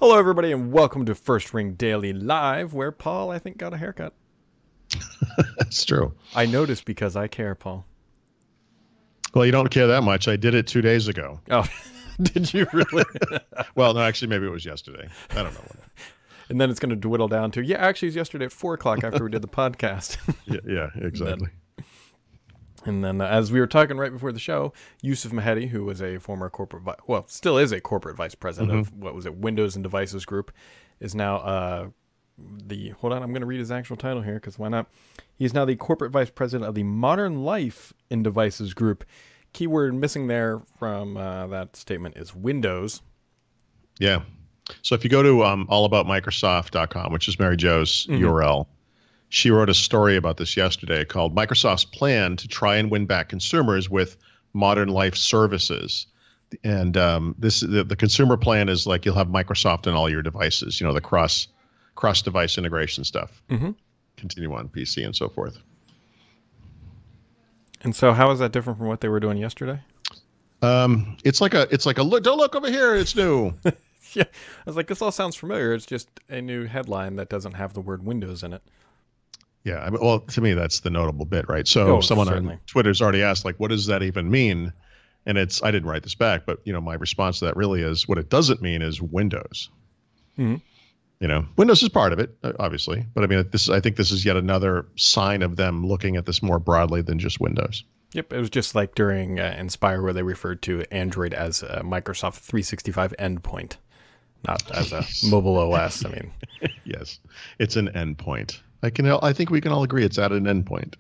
Hello, everybody, and welcome to First Ring Daily Live, where Paul, I think, got a haircut. That's true. I noticed because I care, Paul. Well, you don't care that much. I did it 2 days ago. Oh, did you really? Well, no, actually, maybe it was yesterday. I don't know. And then it's going to dwindle down to, actually, it's yesterday at 4 o'clock after we did the podcast. Yeah, exactly. And then as we were talking right before the show, Yusuf Mehedi, who was a former still is a corporate vice president of, Windows and Devices Group, is now hold on, I'm going to read his actual title here, because why not? He's now the corporate vice president of the Modern Life and Devices Group. Keyword missing there from that statement is Windows. Yeah. So if you go to allaboutmicrosoft.com, which is Mary Jo's URL, she wrote a story about this yesterday called Microsoft's Plan to Try and Win Back Consumers with Modern Life Services. And the consumer plan is like you'll have Microsoft on all your devices, the cross-device integration stuff. Continue on PC and so forth. And so how is that different from what they were doing yesterday? It's like a look, don't look over here, it's new. Yeah, I was like, this all sounds familiar. It's just a new headline that doesn't have the word Windows in it. Yeah, well, to me, that's the notable bit, right? So someone certainly on Twitter's already asked, like, what does that even mean? And I didn't write this back, but, my response to that really is what it doesn't mean is Windows. Windows is part of it, obviously. But, I mean, I think this is yet another sign of them looking at this more broadly than just Windows. Yep, it was just like during Inspire where they referred to Android as a Microsoft 365 endpoint, not as a mobile OS. I mean, yes, it's an endpoint. I think we can all agree it's at an endpoint.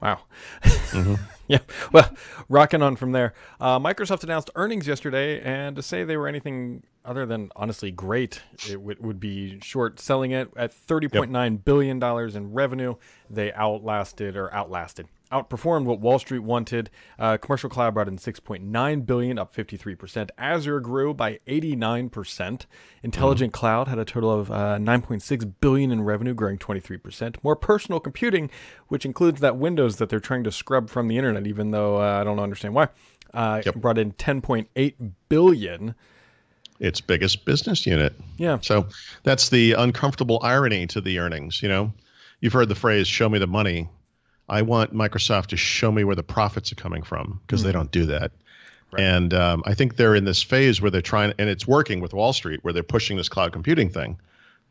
Wow. Yeah. Well, rocking on from there. Microsoft announced earnings yesterday, and to say they were anything other than honestly great, it would be short selling it at $30.9 billion in revenue. They outperformed what Wall Street wanted. Commercial Cloud brought in $6.9 billion, up 53%. Azure grew by 89%. Intelligent Cloud had a total of $9.6 billion in revenue, growing 23%. More personal computing, which includes that Windows that they're trying to scrub from the internet, even though I don't understand why, brought in $10.8 billion. Its biggest business unit. Yeah. So that's the uncomfortable irony to the earnings. You've heard the phrase, show me the money. I want Microsoft to show me where the profits are coming from, because they don't do that. Right. And I think they're in this phase where they're trying, and it's working with Wall Street, where they're pushing this cloud computing thing.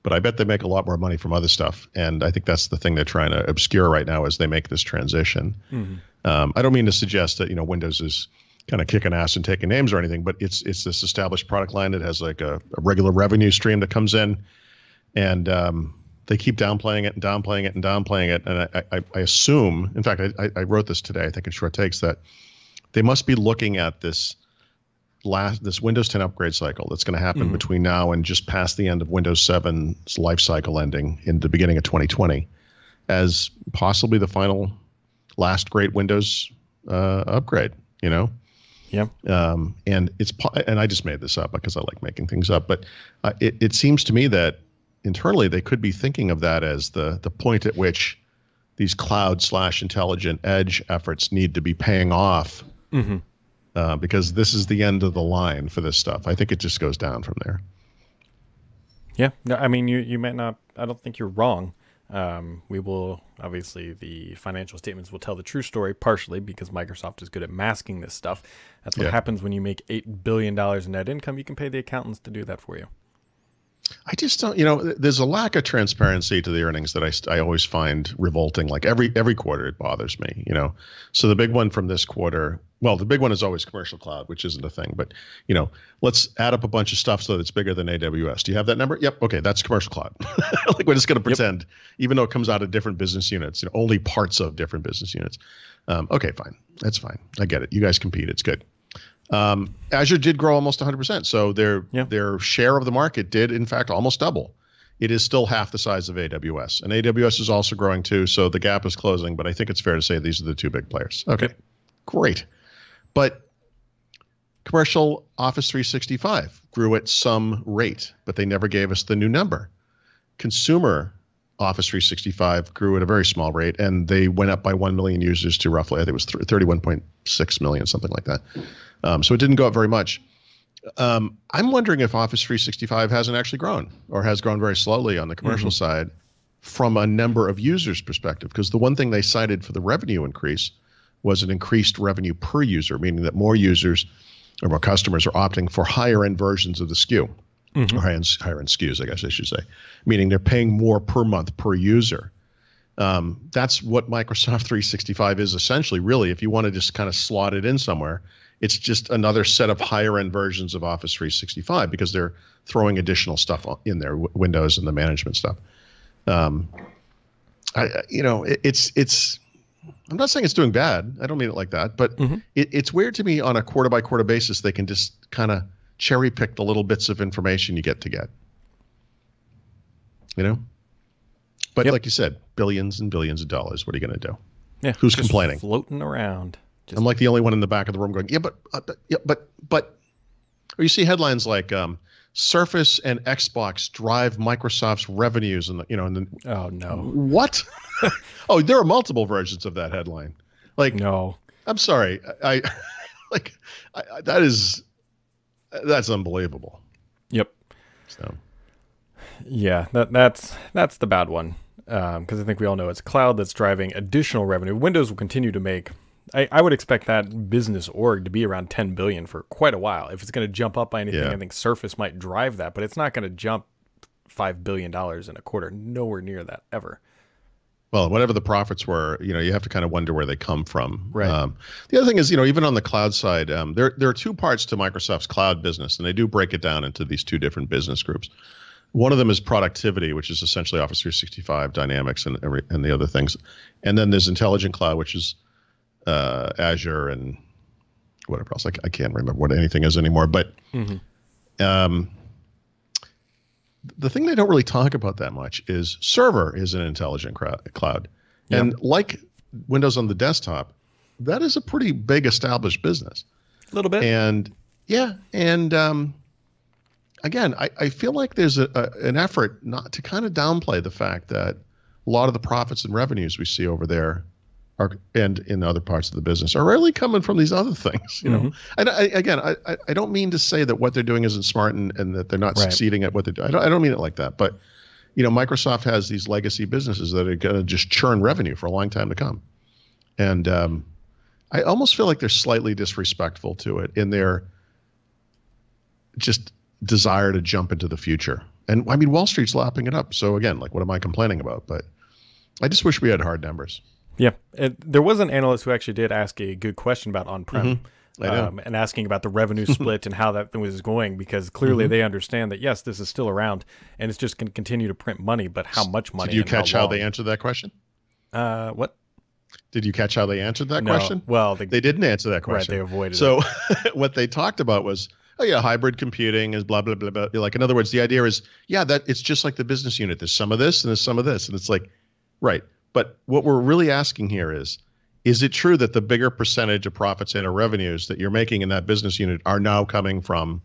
But I bet they make a lot more money from other stuff. And I think that's the thing they're trying to obscure right now as they make this transition. I don't mean to suggest that, Windows is kind of kicking ass and taking names or anything, but it's this established product line that has like a regular revenue stream that comes in. And they keep downplaying it and downplaying it and downplaying it. And I assume, in fact, I wrote this today, I think in short takes, that they must be looking at this Windows 10 upgrade cycle that's going to happen between now and just past the end of Windows 7's life cycle ending in the beginning of 2020 as possibly the final last great Windows upgrade, Yeah. And I just made this up because I like making things up, but it seems to me that internally they could be thinking of that as the point at which these cloud/intelligent edge efforts need to be paying off, because this is the end of the line for this stuff. I think it just goes down from there. Yeah. No, I mean, you might not, I don't think you're wrong. We will, obviously, the financial statements will tell the true story partially because Microsoft is good at masking this stuff. That's what happens when you make $8 billion in net income. You can pay the accountants to do that for you. I just don't, there's a lack of transparency to the earnings that I always find revolting. Like every quarter, it bothers me, So the big one from this quarter, well, the big one is always commercial cloud, which isn't a thing, but, let's add up a bunch of stuff so that it's bigger than AWS. Do you have that number? Yep. Okay. That's commercial cloud. Like we're just going to pretend, even though it comes out of different business units, only parts of different business units. Okay, fine. That's fine. I get it. You guys compete. It's good. Azure did grow almost 100%. So their share of the market did, in fact, almost double. It is still half the size of AWS. And AWS is also growing too. So the gap is closing. But I think it's fair to say these are the two big players. Okay, great. But commercial Office 365 grew at some rate, but they never gave us the new number. Consumer Office 365 grew at a very small rate, and they went up by 1 million users to roughly, I think it was 31.6 million, something like that. So it didn't go up very much. I'm wondering if Office 365 hasn't actually grown or has grown very slowly on the commercial side from a number of users perspective, because the one thing they cited for the revenue increase was an increased revenue per user, meaning that more users or more customers are opting for higher end versions of the SKU, or higher end SKUs, I guess I should say, meaning they're paying more per month per user. That's what Microsoft 365 is essentially, really. If you want to just kind of slot it in somewhere, it's just another set of higher end versions of Office 365 because they're throwing additional stuff in there, Windows and the management stuff. It's. I'm not saying it's doing bad. I don't mean it like that, but it's weird to me on a quarter by quarter basis. They can just kind of cherry pick the little bits of information you get. But like you said, billions and billions of dollars. What are you going to do? Yeah, who's just complaining? Floating around. I'm like the only one in the back of the room going, but. Or you see headlines like Surface and Xbox drive Microsoft's revenues, and oh no, what? Oh, there are multiple versions of that headline. Like, no, I'm sorry, that's unbelievable. Yep. So, yeah, that's the bad one, because I think we all know it's cloud that's driving additional revenue. Windows will continue to make. I would expect that business org to be around 10 billion for quite a while. If it's going to jump up by anything, I think Surface might drive that, but it's not going to jump $5 billion in a quarter. Nowhere near that ever. Well, whatever the profits were, you have to kind of wonder where they come from. Right. The other thing is, even on the cloud side, there are two parts to Microsoft's cloud business, and they do break it down into these two different business groups. One of them is productivity, which is essentially Office 365, Dynamics, and the other things. And then there's intelligent cloud, which is Azure and whatever else. I can't remember what anything is anymore. But the thing they don't really talk about that much is server is an intelligent cloud. Yep. And like Windows on the desktop, that is a pretty big established business. A little bit. And again, I feel like there's an effort not to kind of downplay the fact that a lot of the profits and revenues we see over there and in other parts of the business are really coming from these other things, And I don't mean to say that what they're doing isn't smart and that they're not succeeding at what they're doing. I don't mean it like that. But, Microsoft has these legacy businesses that are going to just churn revenue for a long time to come. And I almost feel like they're slightly disrespectful to it in their just desire to jump into the future. And I mean, Wall Street's lapping it up. So again, what am I complaining about? But I just wish we had hard numbers. Yeah, there was an analyst who actually did ask a good question about on-prem, and asking about the revenue split and how that was going, because clearly they understand that, yes, this is still around and it's just going to continue to print money, but how much money? Did you catch how they answered that question? What? Did you catch how they answered that question? Well, they didn't answer that question. Right, they avoided it. So what they talked about was, hybrid computing is blah, blah, blah, blah. In other words, the idea is, that it's just like the business unit. There's some of this and there's some of this. And it's like, right. But what we're really asking here is it true that the bigger percentage of profits and revenues that you're making in that business unit are now coming from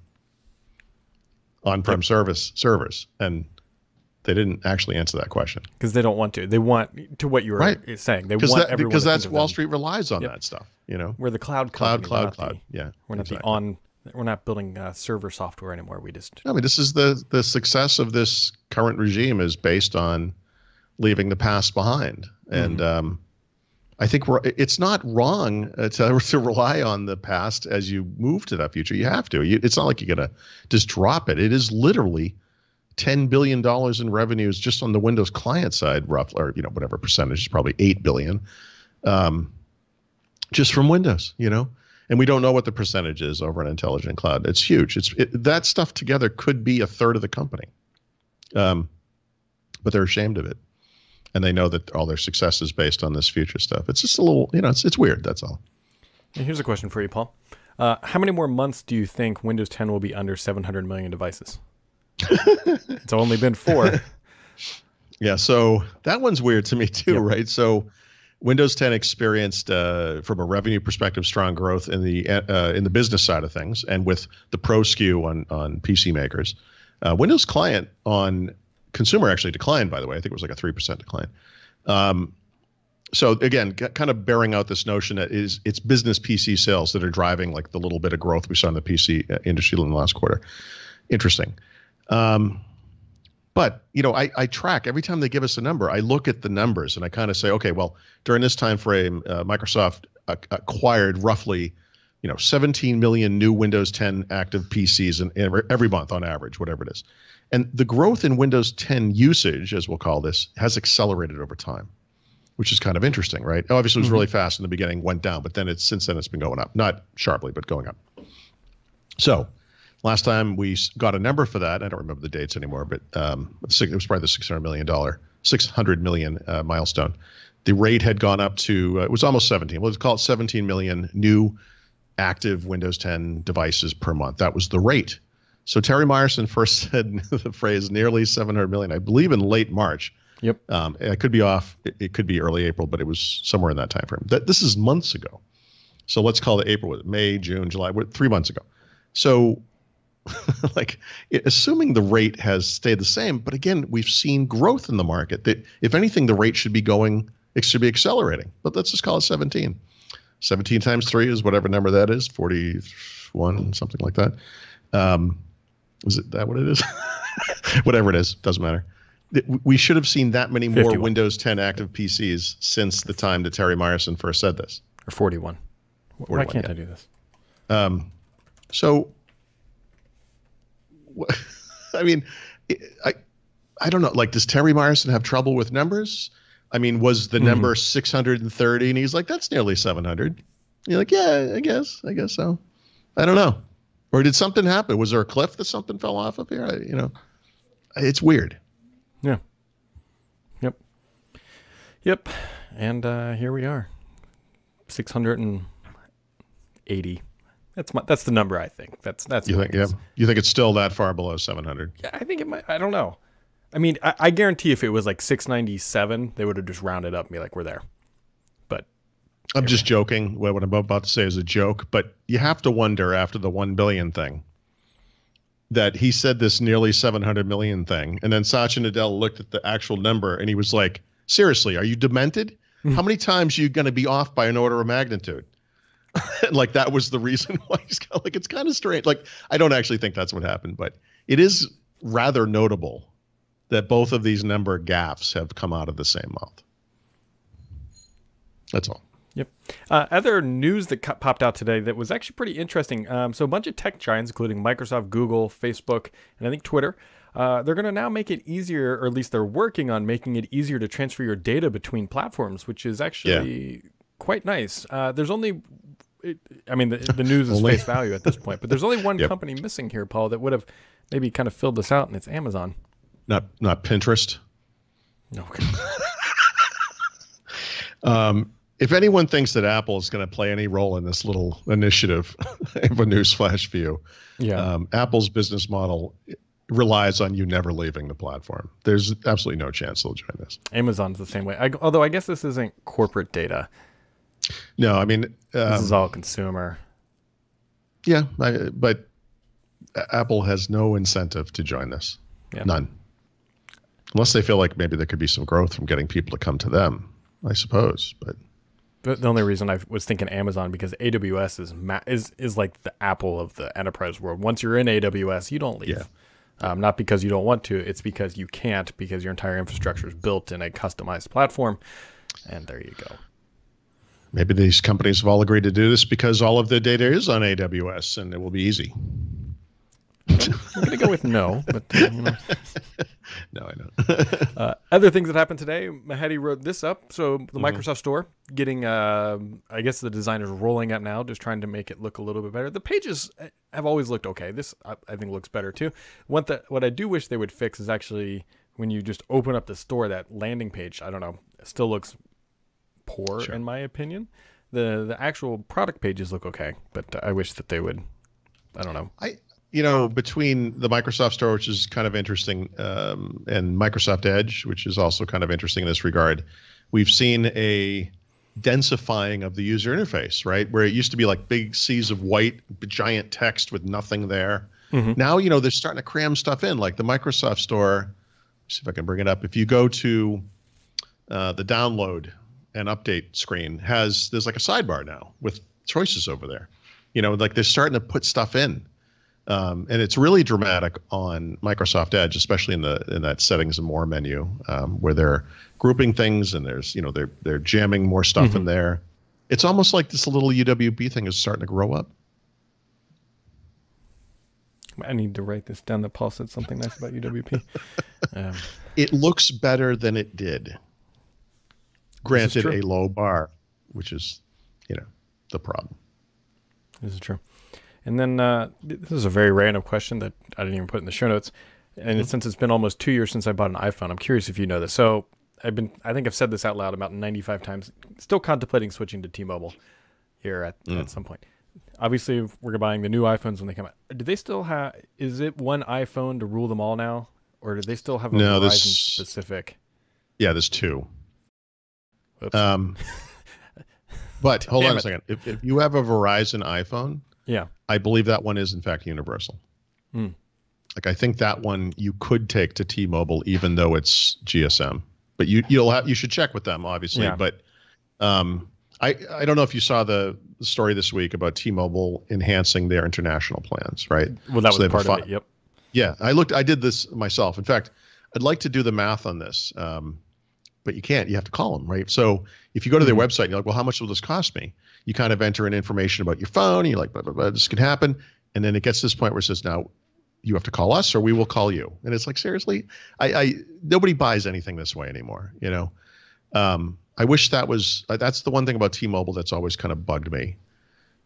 on-prem servers? And they didn't actually answer that question. Because they don't want to. They want to what you were saying. They want everyone because that's Wall Street relies on that stuff. We're the cloud company. Cloud. Yeah. We're not we're not building server software anymore. This is the success of this current regime is based on leaving the past behind. And I think it's not wrong to rely on the past as you move to that future. You have to. It's not like you're going to just drop it. It is literally $10 billion in revenues just on the Windows client side, roughly, or whatever percentage, is probably $8 billion, just from Windows, And we don't know what the percentage is over an intelligent cloud. It's huge. That stuff together could be a third of the company, but they're ashamed of it. And they know that all their success is based on this future stuff. It's just a little, it's weird. That's all. And here's a question for you, Paul. How many more months do you think Windows 10 will be under 700 million devices? It's only been 4. Yeah, so that one's weird to me too, right? So Windows 10 experienced, from a revenue perspective, strong growth in the business side of things, and with the Pro SKU on PC makers. Windows Client on consumer actually declined, by the way. I think it was like a 3% decline. So again, kind of bearing out this notion that it's business PC sales that are driving like the little bit of growth we saw in the PC industry in the last quarter. Interesting. But, I track every time they give us a number, I look at the numbers and I kind of say, okay, well, during this time frame, Microsoft acquired roughly, 17 million new Windows 10 active PCs every month on average, whatever it is. And the growth in Windows 10 usage, as we'll call this, has accelerated over time, which is kind of interesting, right? Obviously, it was really fast in the beginning, went down, but then since then it's been going up. Not sharply, but going up. So last time we got a number for that, I don't remember the dates anymore, but it was probably the $600 million milestone. The rate had gone up to, it was almost 17. Let's call it 17 million new active Windows 10 devices per month. That was the rate. So Terry Myerson first said the phrase nearly 700 million, I believe in late March. Yep. I could be off. It could be early April, but it was somewhere in that time frame. This is months ago. So let's call it April, May, June, July, 3 months ago. So like assuming the rate has stayed the same, but again, we've seen growth in the market that if anything, the rate should be accelerating, but let's just call it 17. 17 times 3 is whatever number that is, 41, something like that. Is it that what it is? Whatever it is, doesn't matter. We should have seen that many more 51. Windows 10 active PCs since the time that Terry Myerson first said this. Or 41. Why can't I do this? So, I mean, I don't know. Like, does Terry Myerson have trouble with numbers? I mean, was the number 630 and he's like, that's nearly 700. You're like, yeah, I guess so. I don't know. Or did something happen? Was there a cliff that something fell off of here? It's weird. Yeah. Yep. And here we are. 680. That's the number I think. That's you think you think it's still that far below 700? Yeah, I think it might. I don't know. I mean, I guarantee if it was like 697, they would have just rounded up and be like, we're there. But I'm just joking. What I'm about to say is a joke, but you have to wonder after the 1 billion thing that he said this nearly 700 million thing. And then Satya Nadella looked at the actual number and he was like, seriously, are you demented? How many times are you going to be off by an order of magnitude? Like that was the reason why he's like, it's kind of strange. Like, I don't actually think that's what happened, but it is rather notable that both of these number gaffes have come out of the same mouth. That's all. Yep. Other news that popped out today that was actually pretty interesting. So a bunch of tech giants, including Microsoft, Google, Facebook, and I think Twitter, they're going to now make it easier, or at least they're working on making it easier to transfer your data between platforms, which is actually quite nice. There's only, the news is face value at this point, but there's only one company missing here, Paul, that would have maybe kind of filled this out, and it's Amazon. Not Pinterest. No. If anyone thinks that Apple is going to play any role in this little initiative, I have a newsflash for you. Yeah. Apple's business model relies on you never leaving the platform. There's absolutely no chance they'll join this. Amazon's the same way. Although I guess this isn't corporate data. No, I mean... this is all consumer. Yeah, but Apple has no incentive to join this. Yeah. None. Unless they feel like maybe there could be some growth from getting people to come to them, I suppose. But the only reason I was thinking Amazon because AWS is like the Apple of the enterprise world. Once you're in AWS, you don't leave. Yeah. Not because you don't want to, it's because you can't, because your entire infrastructure is built in a customized platform. And there you go. Maybe these companies have all agreed to do this because all of their data is on AWS and it will be easy. I'm going to go with no, but No, I know. Other things that happened today, Mahedi wrote this up. So the Microsoft Store getting, I guess the designers rolling out now, just trying to make it look a little bit better. The pages have always looked okay. This I think looks better too. What I do wish they would fix is actually when you just open up the store, that landing page, I don't know, it still looks poor in my opinion. The actual product pages look okay, but I wish that they would, I don't know. Between the Microsoft Store, which is kind of interesting, and Microsoft Edge, which is also kind of interesting in this regard, we've seen a densifying of the user interface, right? Where it used to be like big seas of white, giant text with nothing there. Now, they're starting to cram stuff in, like the Microsoft Store. Let's see if I can bring it up. If you go to the download and update screen there's like a sidebar now with choices over there. Like they're starting to put stuff in. And it's really dramatic on Microsoft Edge, especially in that settings and more menu, where they're grouping things and there's, they're jamming more stuff in there. It's almost like this little UWB thing is starting to grow up. I need to write this down that Paul said something nice about UWP. It looks better than it did. Granted, a low bar, which is, the problem. This is true. And then this is a very random question that I didn't even put in the show notes. And since it's been almost 2 years since I bought an iPhone, I'm curious if you know this. So I think I've said this out loud about 95 times. Still contemplating switching to T-Mobile here at some point. Obviously, we're buying the new iPhones when they come out. Do they still have? Is it one iPhone to rule them all now, or do they still have a Verizon specific? Yeah, there's two. Oops. But hold on a second. If you have a Verizon iPhone, yeah, I believe that one is in fact universal. Like I think that one you could take to T-Mobile even though it's GSM. But you should check with them obviously. Yeah. But I don't know if you saw the story this week about T-Mobile enhancing their international plans, right? Well, that was part of it. Yep. Yeah, I did this myself. In fact, I'd like to do the math on this. But you can't. You have to call them, right? So if you go to their website, and you're like, well, how much will this cost me? You kind of enter in information about your phone. And you're like, blah, blah, blah, this can happen. And then it gets to this point where it says, now you have to call us or we will call you. And it's like, seriously? Nobody buys anything this way anymore, I wish that's the one thing about T-Mobile that's always kind of bugged me.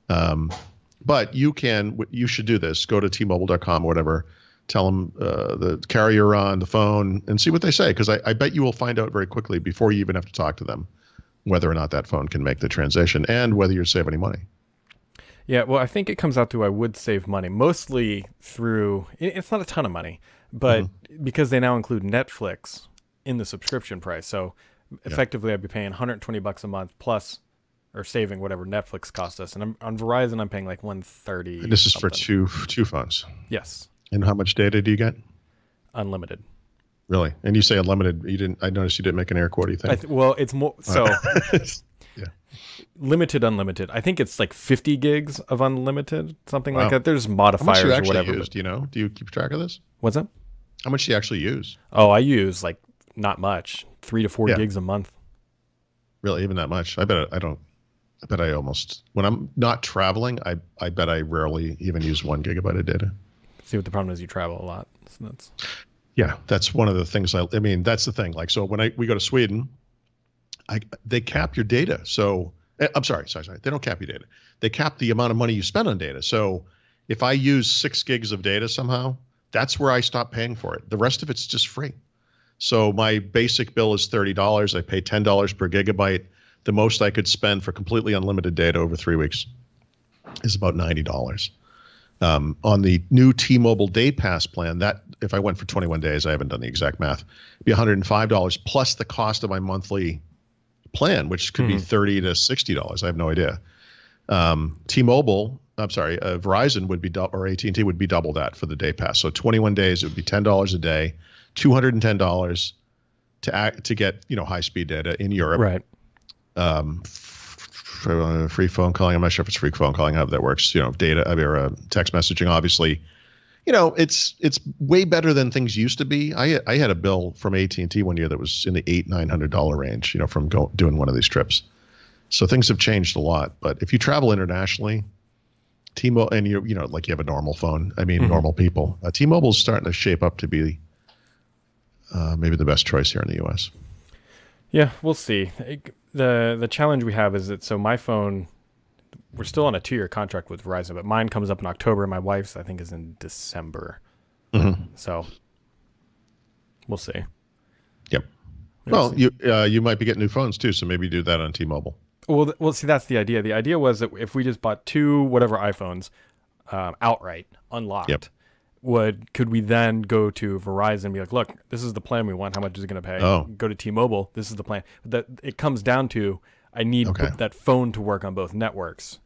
But you should do this. Go to T-Mobile.com or whatever. Tell them the carrier on the phone and see what they say. Because I bet you will find out very quickly before you even have to talk to them whether or not that phone can make the transition and whether you save any money. Yeah, well, I think it comes out to I would save money, mostly through, it's not a ton of money, but because they now include Netflix in the subscription price. So effectively I'd be paying $120 a month plus or saving whatever Netflix cost us. And on Verizon, I'm paying like $130. And this is for two phones. Yes. And how much data do you get? Unlimited. Really? And you say unlimited. I noticed you didn't make an air quote thing. Well, it's more so. Yeah. Limited, unlimited. I think it's like 50 gigs of unlimited, something like that. There's modifiers or whatever. Use, do you know? Do you keep track of this? What's that? How much do you actually use? Oh, I use like not much, 3 to 4 gigs a month. Really, even that much? I bet I almost, when I'm not traveling, I bet I rarely even use 1 gigabyte of data. See what the problem is? You travel a lot. So that's one of the things. I mean, that's the thing. Like, so when we go to Sweden, they cap your data. So I'm sorry. They don't cap your data. They cap the amount of money you spend on data. So if I use 6 gigs of data somehow, that's where I stop paying for it. The rest of it's just free. So my basic bill is $30. I pay $10 per gigabyte. The most I could spend for completely unlimited data over 3 weeks is about $90. On the new T-Mobile Day Pass plan, that if I went for 21 days, I haven't done the exact math, it'd be $105 plus the cost of my monthly plan, which could be $30 to $60. I have no idea. Verizon would be or AT&T would be double that for the Day Pass. So 21 days, it would be $10 a day, $210 to get high speed data in Europe. Right. Free phone calling. I'm not sure if it's free phone calling, how that works. Data or text messaging. Obviously, it's way better than things used to be. I had a bill from AT&T one year that was in the $800-900 range. From doing one of these trips. So things have changed a lot. But if you travel internationally, T-Mobile, and like you have a normal phone. I mean, normal people. T-Mobile is starting to shape up to be maybe the best choice here in the U.S. Yeah, we'll see. The challenge we have is that my phone, we're still on a 2-year contract with Verizon, but mine comes up in October. My wife's, I think, is in December. We'll see. Yep. Well, you might be getting new phones too, so maybe do that on T-Mobile. Well, see, that's the idea. The idea was that if we just bought 2 whatever iPhones outright, unlocked, could we then go to Verizon and be like, look, this is the plan we want. How much is it going to pay? Go to T-Mobile. This is the plan. That it comes down to I need that phone to work on both networks.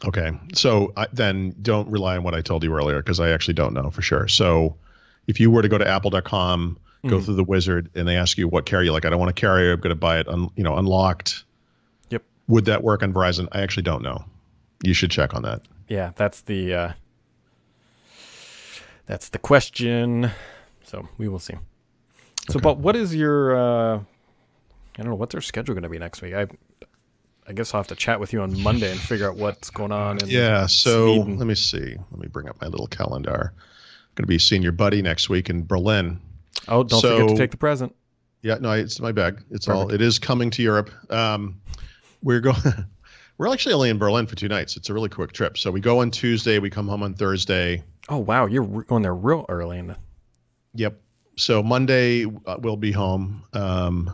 Okay. So then don't rely on what I told you earlier because I actually don't know for sure. So if you were to go to apple.com, go through the wizard, and they ask you what carrier, like I don't want a carrier, I'm going to buy it unlocked. Would that work on Verizon? I actually don't know. You should check on that. Yeah, that's the question. So we will see. So, Okay. but what is your? I don't know what's their schedule going to be next week. I guess I'll have to chat with you on Monday and figure out what's going on. In So Sweden. let me see. Let me bring up my little calendar. I'm going to be seeing your buddy next week in Berlin. Oh, don't forget to take the present. Yeah, no, it's my bag. It's Perfect. all. It is coming to Europe. We're going. We're actually only in Berlin for 2 nights. It's a really quick trip. So we go on Tuesday. We come home on Thursday. Oh wow, you're going there real early. Yep. So Monday we'll be home. That's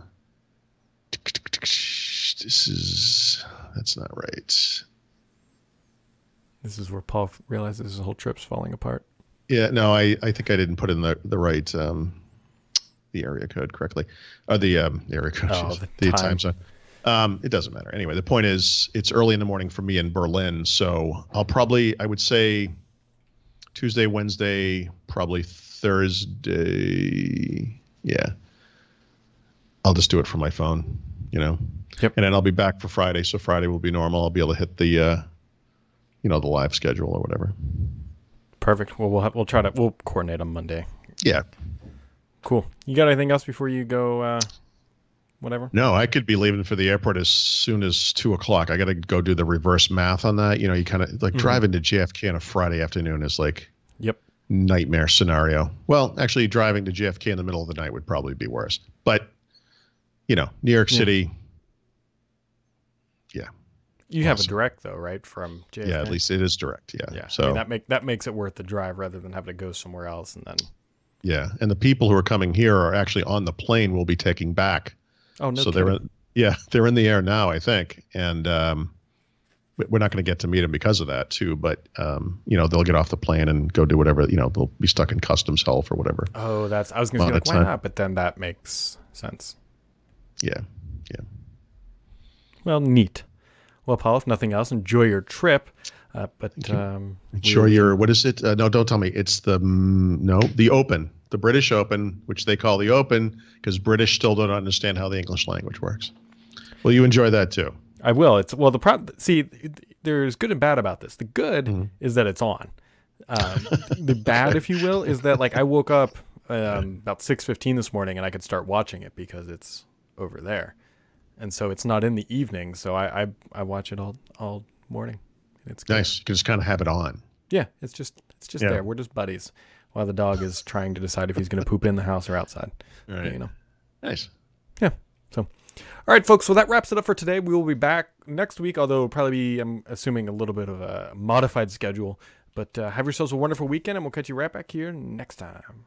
not right. This is where Paul realizes his whole trip's falling apart. Yeah, no, I think I didn't put in the right the area code correctly. The area code, Oh, the time zone. It doesn't matter. Anyway, the point is it's early in the morning for me in Berlin, so I would say Tuesday, Wednesday, probably Thursday. Yeah. I'll just do it from my phone, Yep. And then I'll be back for Friday, so Friday will be normal. I'll be able to hit the the live schedule or whatever. Perfect. Well, we'll coordinate on Monday. Yeah. Cool. You got anything else before you go? Whatever. No, I could be leaving for the airport as soon as 2:00. I got to go do the reverse math on that. You kind of like driving to JFK on a Friday afternoon is like nightmare scenario. Well, actually, driving to JFK in the middle of the night would probably be worse. But New York City. Yeah. You have a direct though, right? From JFK? Yeah, at least it is direct. Yeah. Yeah. So that makes it worth the drive rather than having to go somewhere else and then. Yeah, and the people who are coming here are actually on the plane we'll be taking back. Oh no! So kidding. they're in the air now, I think, and we're not going to get to meet them because of that too. But they'll get off the plane and go do whatever. They'll be stuck in customs hell for whatever. Oh, I was going to be like, why not? But then that makes sense. Yeah, yeah. Well, neat. Well, Paul, if nothing else, enjoy your trip. Enjoy your what is it? No, don't tell me. It's the Open, the British Open, which they call the Open because British still don't understand how the English language works. Well, you enjoy that too. I will. See, there's good and bad about this. The good is that it's on. The bad, if you will, is that like I woke up about 6:15 this morning and I could start watching it because it's over there, and so it's not in the evening. So I watch it all morning. It's good. Nice. You can just kind of have it on. Yeah, it's just there. We're just buddies while the dog is trying to decide if he's going to poop in the house or outside. Right. Nice. Yeah. So, all right, folks. So that wraps it up for today. We will be back next week, although it'll probably be, I'm assuming, a little bit of a modified schedule. But have yourselves a wonderful weekend, and we'll catch you right back here next time.